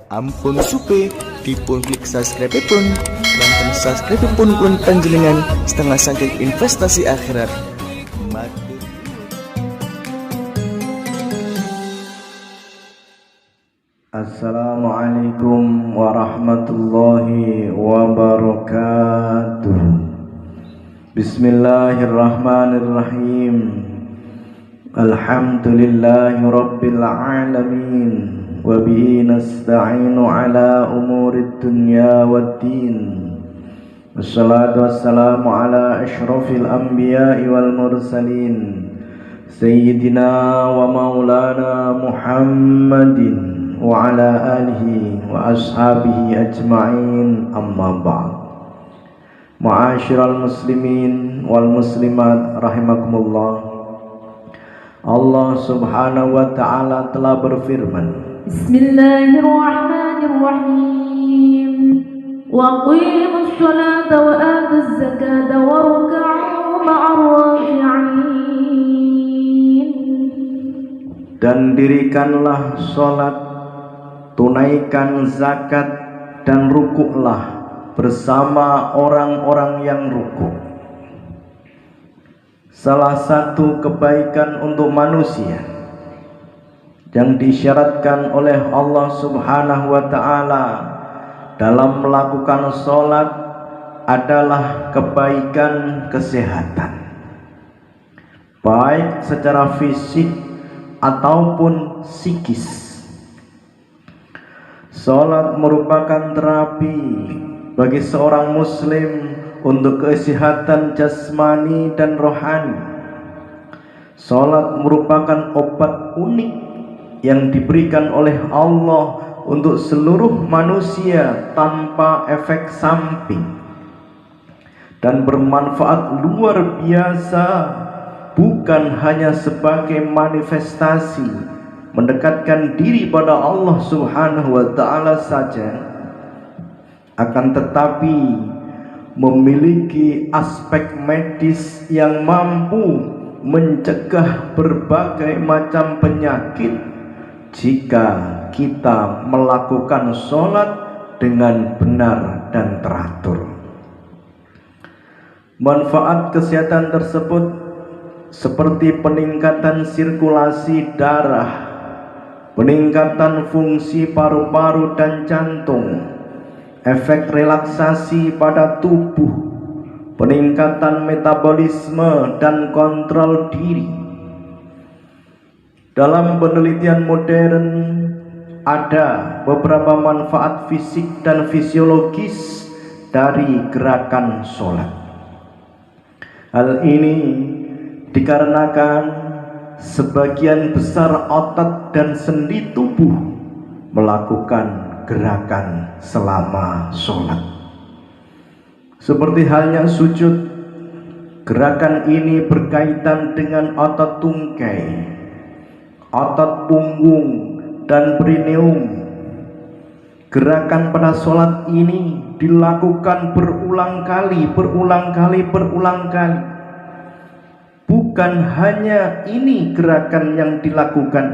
Ampun supe dipun klik subscribe pun lan subscribe pun kulon panjenengan setengah saking investasi akhirat. Assalamualaikum warahmatullahi wabarakatuh. Bismillahirrahmanirrahim. Alhamdulillahi rabbil alamin. Wabihi nasta'inu ala umurid dunya waddin. Wassalatu wassalamu ala ashrafil anbiya'i wal mursalin Sayyidina wa maulana Muhammadin wa ala alihi wa ashabihi ajma'in, amma ba'd. Ma'asyiral muslimin wal muslimat rahimakumullah. Allah subhanahu wa ta'ala telah berfirman, Bismillahirrahmanirrahim. Wa aqimus sholata wa atuz zakata warka'u ma'ar raki'in. Dan dirikanlah sholat, tunaikan zakat, dan rukuklah bersama orang-orang yang rukuk. Salah satu kebaikan untuk manusia yang disyaratkan oleh Allah subhanahu wa ta'ala dalam melakukan sholat adalah kebaikan kesehatan, baik secara fisik ataupun psikis. Sholat merupakan terapi bagi seorang muslim untuk kesehatan jasmani dan rohani. Sholat merupakan obat unik yang diberikan oleh Allah untuk seluruh manusia tanpa efek samping dan bermanfaat luar biasa, bukan hanya sebagai manifestasi mendekatkan diri pada Allah subhanahu wa ta'ala saja, akan tetapi memiliki aspek medis yang mampu mencegah berbagai macam penyakit jika kita melakukan sholat dengan benar dan teratur. Manfaat kesehatan tersebut seperti peningkatan sirkulasi darah, peningkatan fungsi paru-paru dan jantung, efek relaksasi pada tubuh, peningkatan metabolisme dan kontrol diri. Dalam penelitian modern ada beberapa manfaat fisik dan fisiologis dari gerakan sholat. Hal ini dikarenakan sebagian besar otot dan sendi tubuh melakukan gerakan selama sholat. Seperti halnya sujud, gerakan ini berkaitan dengan otot tungkai, otot punggung, dan perineum. Gerakan pada sholat ini dilakukan berulang kali. Bukan hanya ini gerakan yang dilakukan,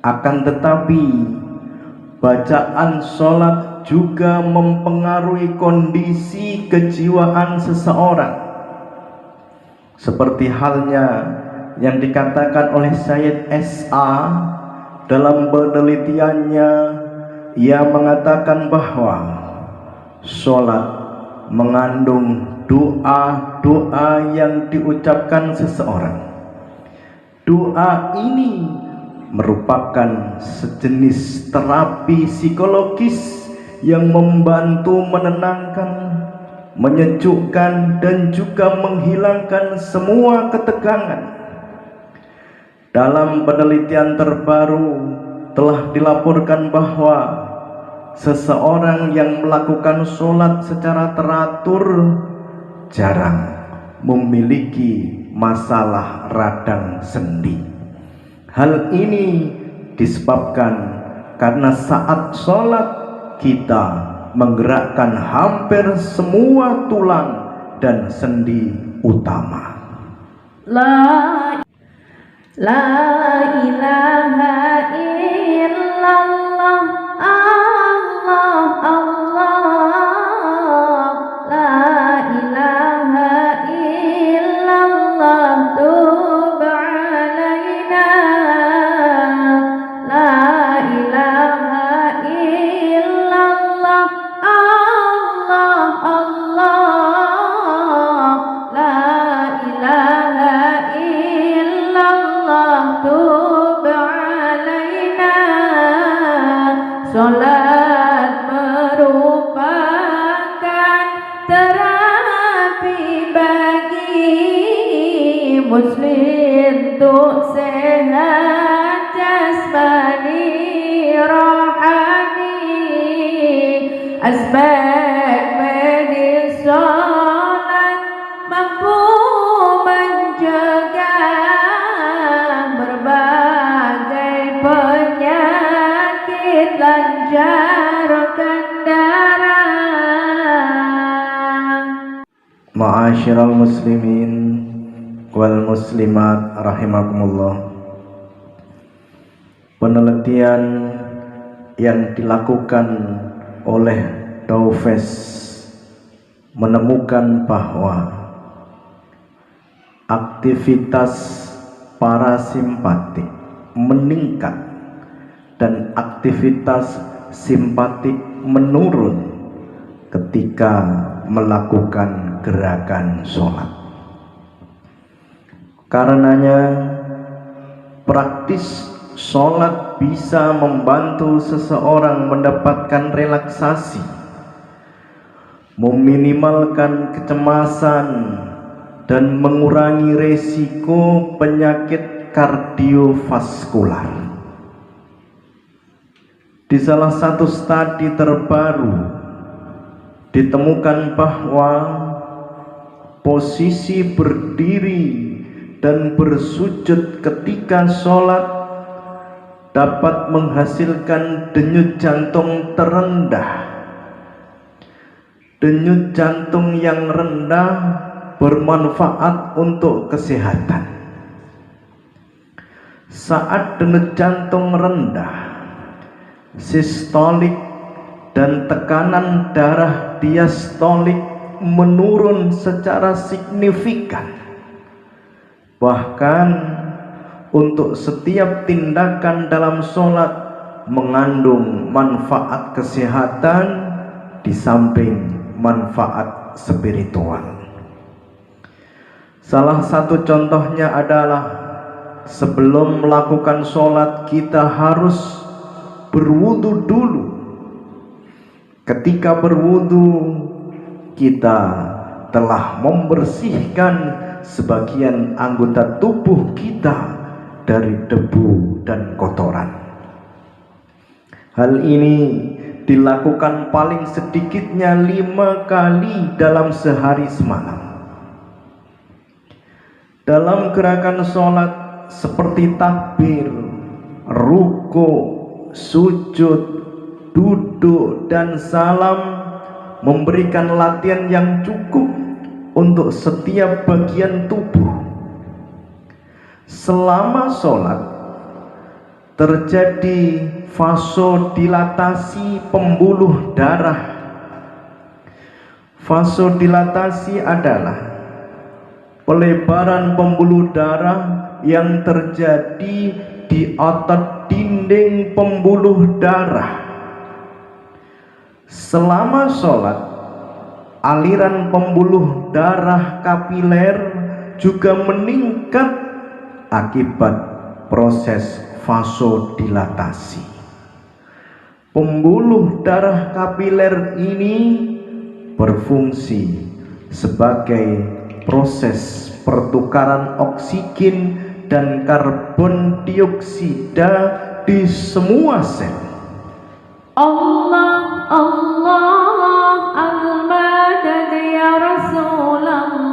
akan tetapi bacaan sholat juga mempengaruhi kondisi kejiwaan seseorang, seperti halnya yang dikatakan oleh Syed S.A. dalam penelitiannya. Ia mengatakan bahwa sholat mengandung doa-doa yang diucapkan seseorang. Doa ini merupakan sejenis terapi psikologis yang membantu menenangkan, menyejukkan, dan juga menghilangkan semua ketegangan. Dalam penelitian terbaru telah dilaporkan bahwa seseorang yang melakukan sholat secara teratur jarang memiliki masalah radang sendi. Hal ini disebabkan karena saat sholat kita menggerakkan hampir semua tulang dan sendi utama. La ilaha illallah Ma'asyiral muslimin wal muslimat rahimakumullah. Penelitian yang dilakukan oleh Daufes menemukan bahwa aktivitas parasimpatik meningkat dan aktivitas simpatik menurun ketika melakukan gerakan sholat. Karenanya praktis sholat bisa membantu seseorang mendapatkan relaksasi, meminimalkan kecemasan, dan mengurangi resiko penyakit kardiovaskular. Di salah satu studi terbaru ditemukan bahwa posisi berdiri dan bersujud ketika sholat dapat menghasilkan denyut jantung terendah. Denyut jantung yang rendah bermanfaat untuk kesehatan. Saat denyut jantung rendah, sistolik dan tekanan darah diastolik menurun secara signifikan. Bahkan untuk setiap tindakan dalam sholat mengandung manfaat kesehatan di samping manfaat spiritual. Salah satu contohnya adalah sebelum melakukan sholat kita harus berwudu dulu. Ketika berwudu kita telah membersihkan sebagian anggota tubuh kita dari debu dan kotoran. Hal ini dilakukan paling sedikitnya 5 kali dalam sehari semalam. Dalam gerakan sholat seperti takbir, ruku, sujud, duduk, dan salam memberikan latihan yang cukup untuk setiap bagian tubuh. Selama sholat terjadi vasodilatasi pembuluh darah. Vasodilatasi adalah pelebaran pembuluh darah yang terjadi di otot dinding pembuluh darah. Selama sholat, aliran pembuluh darah kapiler juga meningkat akibat proses vasodilatasi. Pembuluh darah kapiler ini berfungsi sebagai proses pertukaran oksigen dan karbon dioksida di semua sel. Allah Allah al-madad ya Rasulullah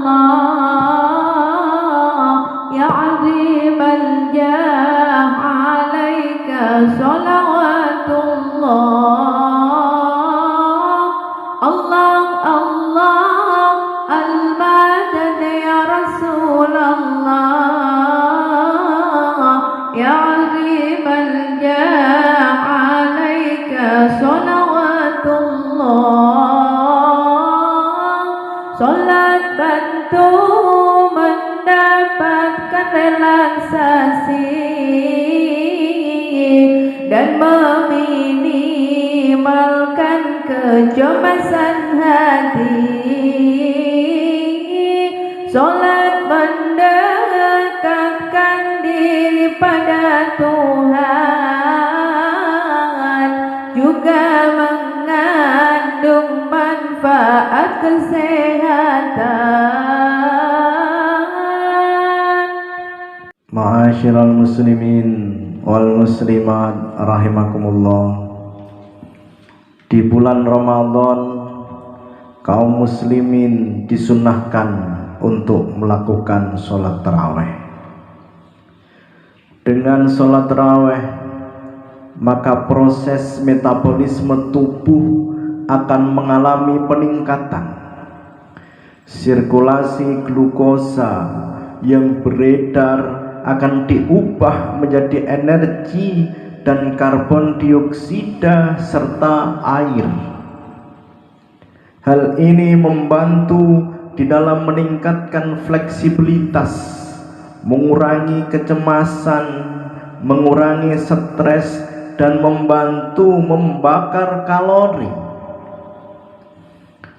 ya azim al-jah alaika salawatullah. Allah Allah al-madad ya Rasulullah ya azim al-jah alaika salawatullah. Salat bantu mendapatkan relaksasi dan meminimalkan kecemasan hati. Salat mendekatkan diri pada Tuhan, juga mengandung manfaat kesehatan. Ma'asyiral muslimin wal muslimat rahimakumullah. Di bulan Ramadan kaum muslimin disunahkan untuk melakukan sholat tarawih. Dengan sholat tarawih maka proses metabolisme tubuh akan mengalami peningkatan Sirkulasi glukosa yang beredar akan diubah menjadi energi dan karbon dioksida serta air. Hal ini membantu di dalam meningkatkan fleksibilitas, mengurangi kecemasan, mengurangi stres, dan membantu membakar kalori.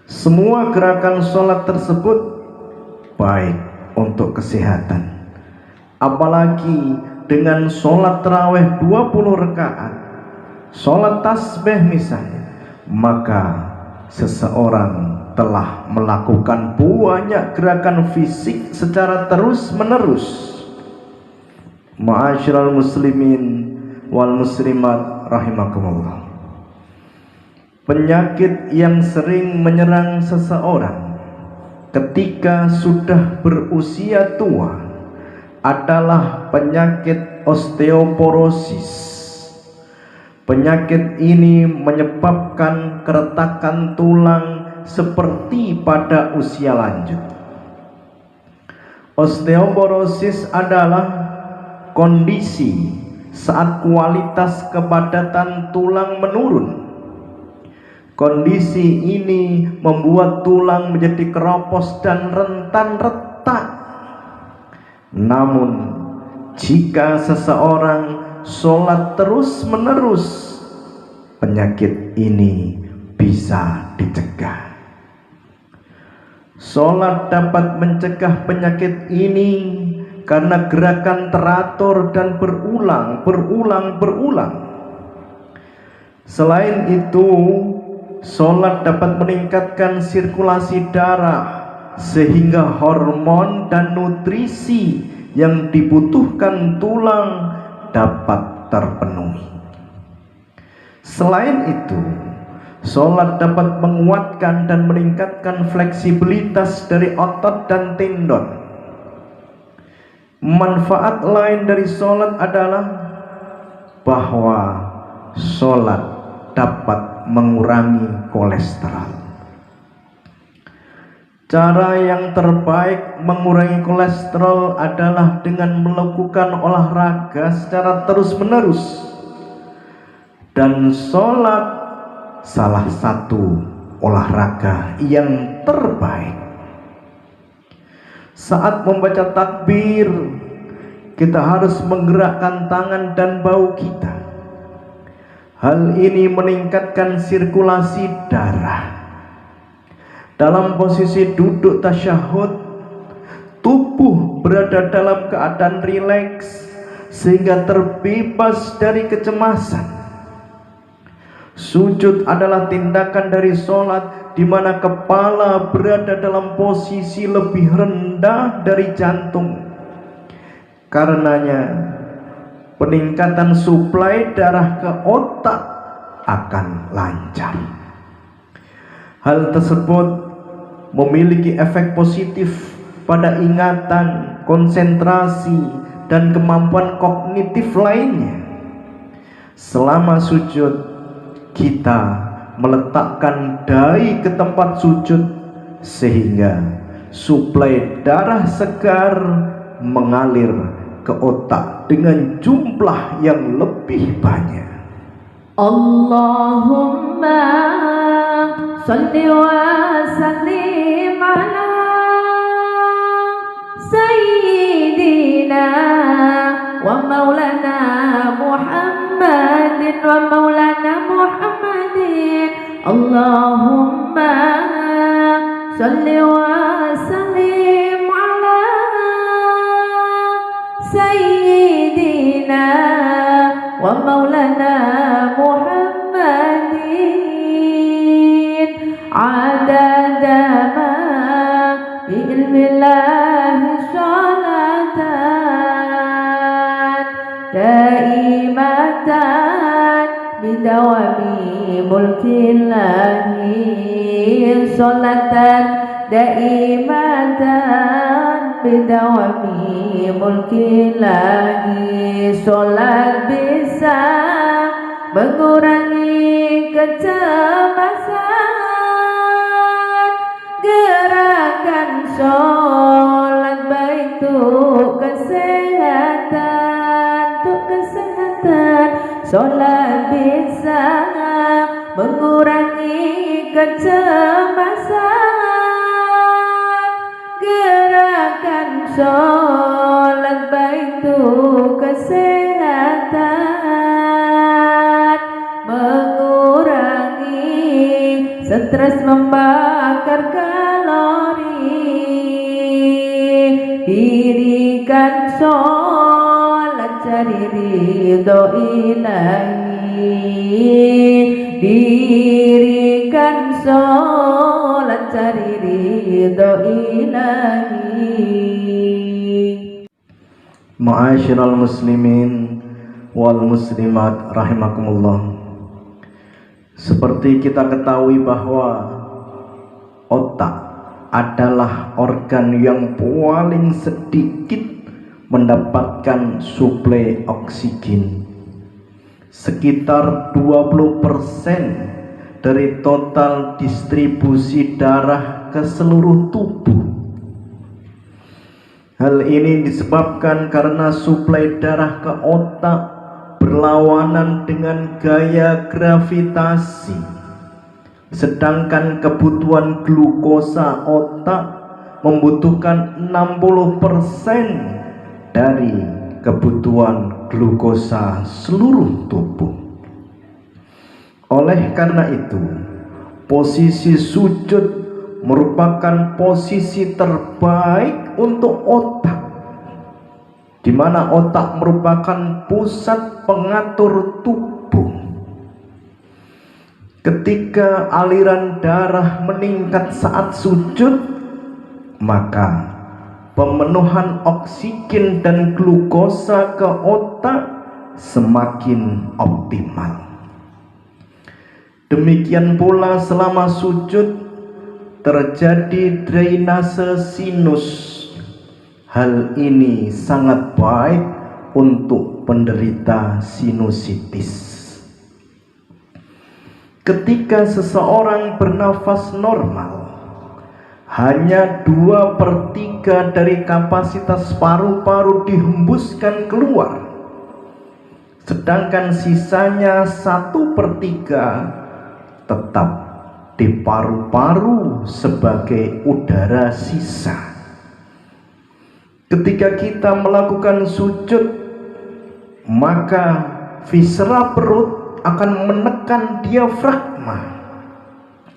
Semua gerakan sholat tersebut baik untuk kesehatan. Apalagi dengan sholat tarawih 20 rakaat, sholat tasbih misalnya, maka seseorang telah melakukan banyak gerakan fisik secara terus-menerus. Ma'asyiral muslimin wal muslimat rahimakumullah. Penyakit yang sering menyerang seseorang ketika sudah berusia tua adalah penyakit osteoporosis. Penyakit ini menyebabkan keretakan tulang seperti pada usia lanjut. Osteoporosis adalah kondisi saat kualitas kepadatan tulang menurun. Kondisi ini membuat tulang menjadi keropos dan rentan retak. Namun, jika seseorang sholat terus-menerus, penyakit ini bisa dicegah. Sholat dapat mencegah penyakit ini karena gerakan teratur dan berulang. Selain itu, sholat dapat meningkatkan sirkulasi darah sehingga hormon dan nutrisi yang dibutuhkan tulang dapat terpenuhi. Selain itu, sholat dapat menguatkan dan meningkatkan fleksibilitas dari otot dan tendon. Manfaat lain dari sholat adalah bahwa sholat dapat mengurangi kolesterol. Cara yang terbaik mengurangi kolesterol adalah dengan melakukan olahraga secara terus-menerus, dan sholat salah satu olahraga yang terbaik. Saat membaca takbir, kita harus menggerakkan tangan dan bahu kita. Hal ini meningkatkan sirkulasi darah. Dalam posisi duduk tasyahud, tubuh berada dalam keadaan rileks sehingga terbebas dari kecemasan. Sujud adalah tindakan dari sholat di mana kepala berada dalam posisi lebih rendah dari jantung. Karenanya, peningkatan suplai darah ke otak akan lancar. Hal tersebut memiliki efek positif pada ingatan, konsentrasi, dan kemampuan kognitif lainnya. Selama sujud, kita meletakkan dahi ke tempat sujud sehingga suplai darah segar mengalir ke otak dengan jumlah yang lebih banyak. Allahumma salli wa sallim ala sayyidina wa maulana Muhammadin wa maulana Muhammadin. Allahumma salli wa sallim ala sayyidina wa maulana Muhammadin adada ma bi ilmillahi salatan daimatan bidawami mulkillahi salatan daimatan bidawami mulkillahi. Sholat bisa mengurangi kecemasan, Gerakan sholat baik untuk kesehatan, sholat bisa mengurangi kecemasan. Gerakan sholat baik untuk kesehatan, mengurangi stres, membakar kalori. Dirikan sholat cari ridho ilahi. Dirikan sholat cari ridho ilahi. Ma'asyiral muslimin wal muslimat rahimakumullah. Seperti kita ketahui bahwa otak adalah organ yang paling sedikit mendapatkan suplai oksigen. Sekitar 20% dari total distribusi darah ke seluruh tubuh. Hal ini disebabkan karena suplai darah ke otak berlawanan dengan gaya gravitasi, sedangkan kebutuhan glukosa otak membutuhkan 60% dari kebutuhan glukosa seluruh tubuh. Oleh karena itu, posisi sujud merupakan posisi terbaik untuk otak, di mana otak merupakan pusat pengatur tubuh. Ketika aliran darah meningkat saat sujud, maka pemenuhan oksigen dan glukosa ke otak semakin optimal. Demikian pula selama sujud terjadi drainase sinus. Hal ini sangat baik untuk penderita sinusitis. Ketika seseorang bernafas normal, hanya 2/3 dari kapasitas paru-paru dihembuskan keluar, sedangkan sisanya 1/3 tetap di paru-paru sebagai udara sisa. Ketika kita melakukan sujud, maka viscera perut akan menekan diafragma,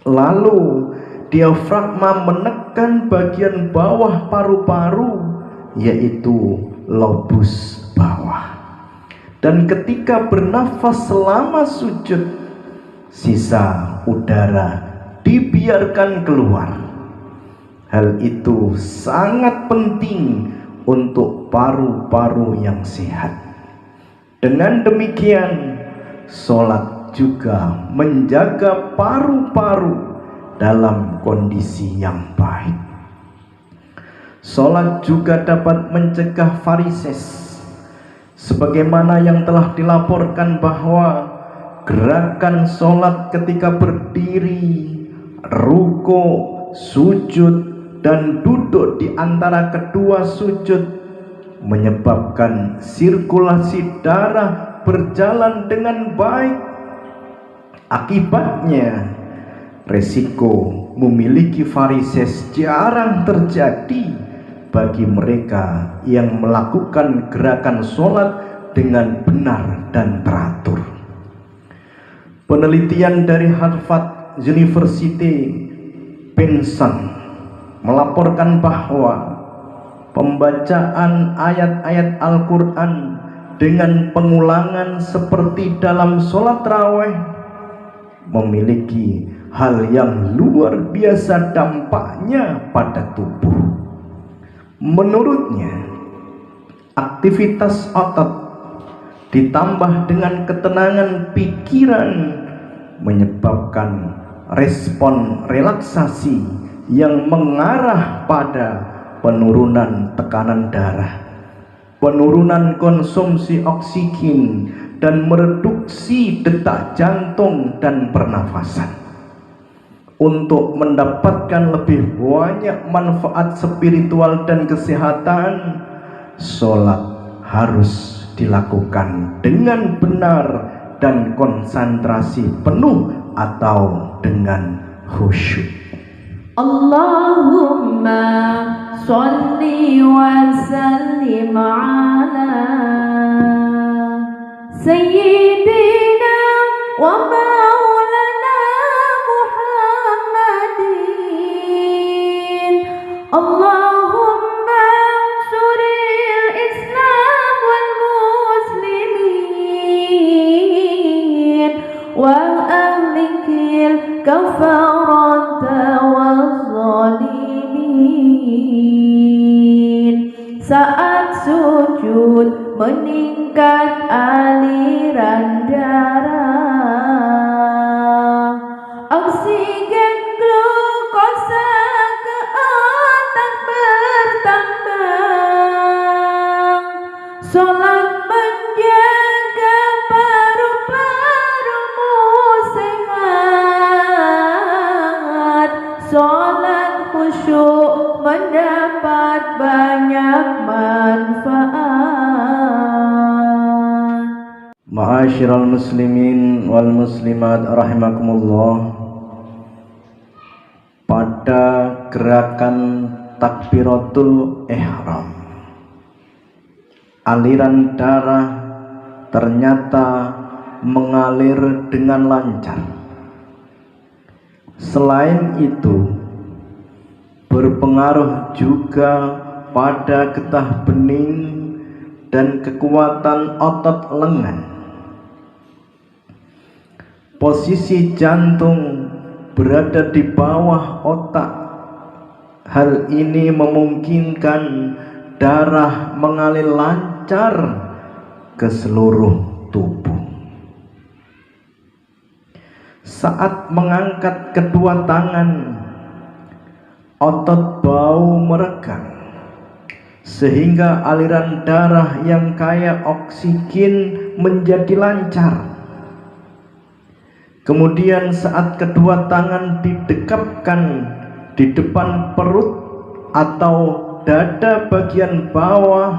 lalu diafragma menekan bagian bawah paru-paru, yaitu lobus bawah. Dan ketika bernafas selama sujud, sisa udara dibiarkan keluar. Hal itu sangat penting untuk paru-paru yang sehat. Dengan demikian, sholat juga menjaga paru-paru dalam kondisi yang baik. Sholat juga dapat mencegah varises, sebagaimana yang telah dilaporkan bahwa gerakan sholat ketika berdiri, ruku, sujud, dan duduk di antara kedua sujud menyebabkan sirkulasi darah berjalan dengan baik. Akibatnya, resiko memiliki varises jarang terjadi bagi mereka yang melakukan gerakan sholat dengan benar dan teratur. Penelitian dari Harvard University Penson melaporkan bahwa pembacaan ayat-ayat Al-Quran dengan pengulangan seperti dalam sholat tarawih memiliki hal yang luar biasa dampaknya pada tubuh. Menurutnya, aktivitas otot ditambah dengan ketenangan pikiran menyebabkan respon relaksasi yang mengarah pada penurunan tekanan darah, penurunan konsumsi oksigen, dan mereduksi detak jantung dan pernafasan. untuk mendapatkan lebih banyak manfaat spiritual dan kesehatan, sholat harus dilakukan dengan benar dan konsentrasi penuh atau dengan khusyuk. Allahumma sholli wa sallim ala Sayyidina wa maulana Muhammadin. Allahumma ansuril Islam wal muslimin wa ahlikil kafarata wal zalimin. Saat sujud meningkat aliran darah, oksigen glukosa ke otak bertambah. Sholat menjaga paru-parumu sehat. Sholat khusyuk mendapat banyak manfaat. Ma'asyiral muslimin wal muslimat rahimakumullah. Pada gerakan takbiratul ihram, aliran darah ternyata mengalir dengan lancar. Selain itu, berpengaruh juga pada getah bening dan kekuatan otot lengan. Posisi jantung berada di bawah otak. Hal ini memungkinkan darah mengalir lancar ke seluruh tubuh. Saat mengangkat kedua tangan, otot bahu meregang sehingga aliran darah yang kaya oksigen menjadi lancar. Kemudian saat kedua tangan didekapkan di depan perut atau dada bagian bawah,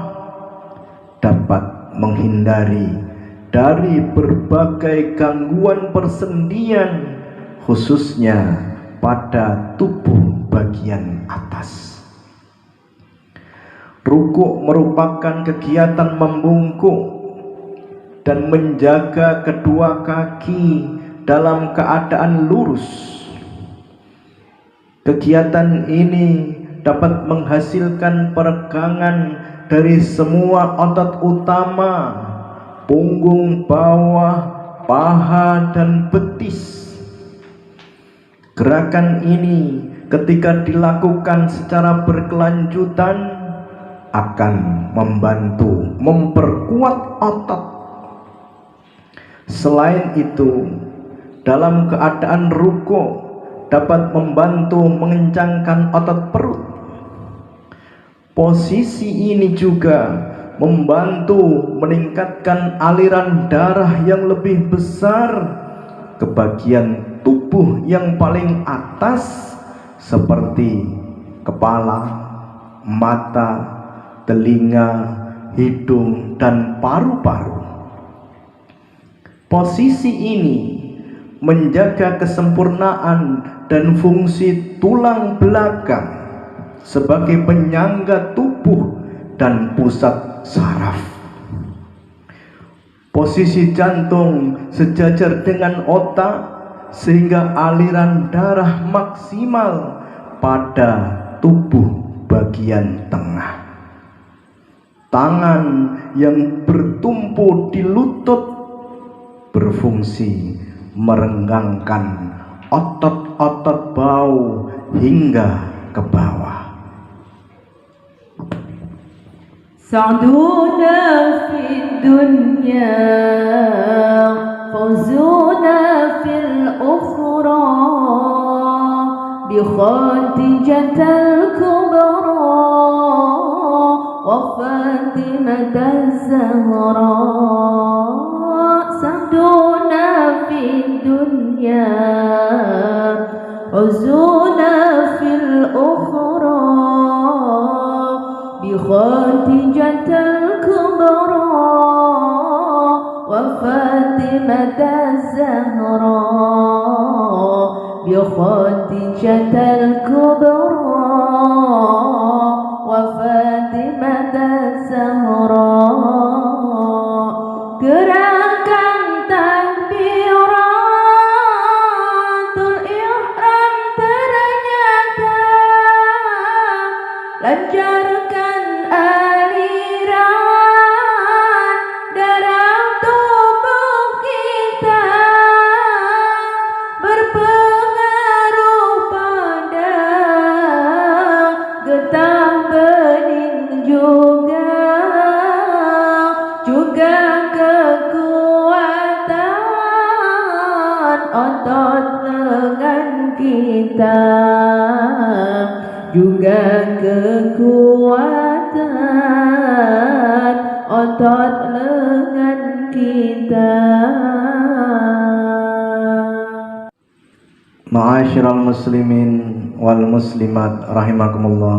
dapat menghindari dari berbagai gangguan persendian, khususnya pada tubuh bagian atas. Rukuk merupakan kegiatan membungkuk dan menjaga kedua kaki dalam keadaan lurus. Kegiatan ini dapat menghasilkan peregangan dari semua otot utama, punggung bawah, paha, dan betis. Gerakan ini ketika dilakukan secara berkelanjutan akan membantu memperkuat otot. Selain itu, dalam keadaan ruku dapat membantu mengencangkan otot perut. Posisi ini juga membantu meningkatkan aliran darah yang lebih besar ke bagian tubuh yang paling atas seperti kepala, mata, telinga, hidung, dan paru-paru. Posisi ini menjaga kesempurnaan dan fungsi tulang belakang sebagai penyangga tubuh dan pusat saraf. Posisi jantung sejajar dengan otak sehingga aliran darah maksimal pada tubuh bagian tengah. Tangan yang bertumpu di lutut berfungsi merenggangkan otot-otot bahu hingga ke bawah. Sa'duna fid dunya, fawzuna fil ukhra, bi Khadijatal kubra wa Fatimataz Zahra. Sa'duna fid dunya, عزونا في الأخرى بخديجة الكبرى وفاطمة الزهراء بخديجة الكبرى وفاطمة الزهراء gerakan takbiratul ihram ternyata lancarkan aliran darah tubuh kita berpengaruh pada getah bening juga kekuatan otot lengan kita juga kekuatan otot lengan kita. Ma'asyiral muslimin wal muslimat rahimakumullah.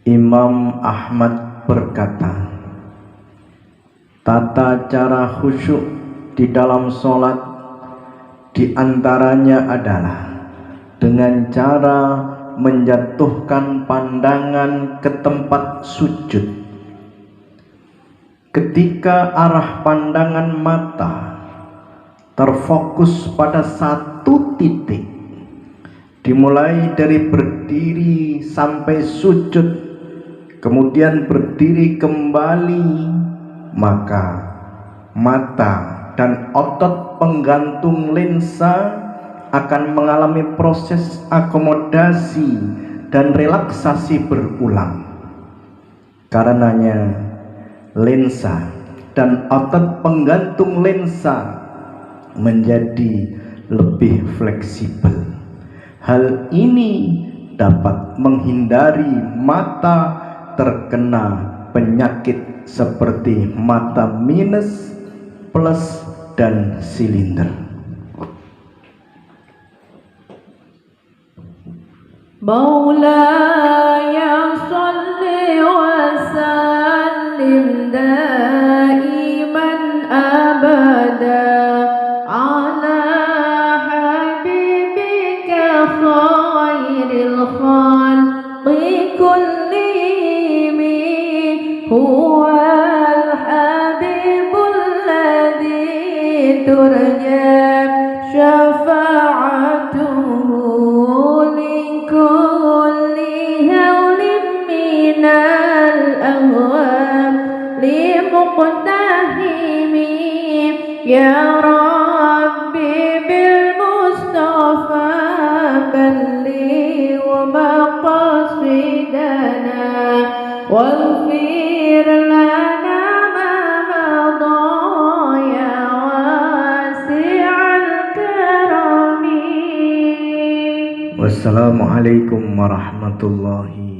Imam Ahmad berkata, tata cara khusyuk di dalam sholat diantaranya adalah dengan cara menjatuhkan pandangan ke tempat sujud. Ketika arah pandangan mata terfokus pada satu titik, dimulai dari berdiri sampai sujud, kemudian berdiri kembali, maka mata dan otot penggantung lensa akan mengalami proses akomodasi dan relaksasi berulang. Karenanya lensa dan otot penggantung lensa menjadi lebih fleksibel. Hal ini dapat menghindari mata terkena penyakit seperti mata minus, plus, dan silinder. Maulaya salli wa sallim daiman abada ala habibika khairil khalqi kullihim huwa al-habibul ladzi turja syafa'atuhu likulli hawlin minal ahwam limuqtahimi ya Rabbi bil Mustafa balli wa maqasidana waghfir lana ma madha ya wasi'al karami. Wassalamualaikum warahmatullahi